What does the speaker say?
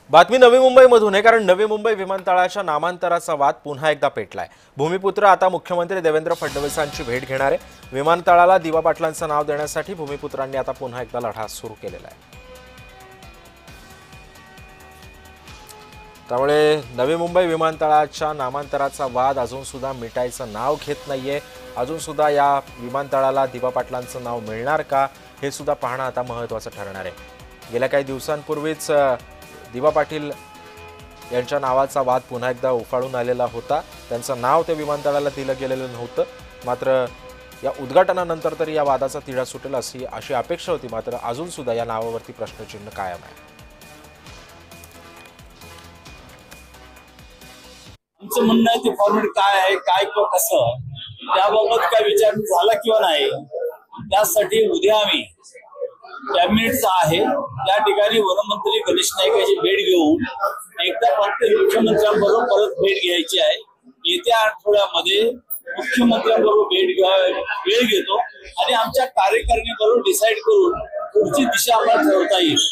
बातमी नवी मुंबईमधून आहे, कारण नवी मुंबई विमानतळाच्या नामांतराचा वाद पुन्हा एकदा पेटलाय। भूमिपुत्र आता मुख्यमंत्री देवेंद्र फडणवीसांची भेट घेणार आहे। विमानतळाला दिवा पाटलांचं नाव देण्यासाठी भूमिपुत्रांनी आता पुन्हा एकदा लढा सुरू केलेला आहे। त्यामुळे नवी मुंबई विमानतळाच्या नामांतराचा वाद अजून सुद्धा मिटायचं नाव घेत नाहीये। अजून सुद्धा या विमानतळाला दिवा पाटलांचं नाव मिळणार का हे सुद्धा पाहणं आता महत्त्वाचं ठरणार आहे। गेल्या काही दिवसांपूर्वीच दिवा पाटील यांच्या नावाचा वाद पुन्हा एकदा उफाळून आलेला होता। त्यांचं नाव त्या विमानतळाला दिलं गेलेलं नव्हतं, मात्र या उद्घाटनानंतर तरी या वादाचा तिढा सुटेल अशी अपेक्षा होती। मात्र अजून सुद्धा या नावावरती प्रश्नचिन्ह कायम आहे। आमचं म्हणणं आहे ते फॉर्मॅट काय आहे, काय किंवा कसं, त्याबाबत काय विचार झाला किंवा नाही, त्यासाठी उद्या आम्ही कॅबिनेटचा आहे त्या ठिकाणी वनमंत्री गणेश नाईक यांची भेट घेऊन एकदा फक्त मुख्यमंत्र्यांबरोबर परत भेट घ्यायची आहे। येत्या आठवड्यामध्ये मुख्यमंत्र्यांबरोबर वेळ घेतो आणि आमच्या कार्यकारिणीबरोबर डिसाईड करून पुढची दिशा आम्हाला ठरवता येईल।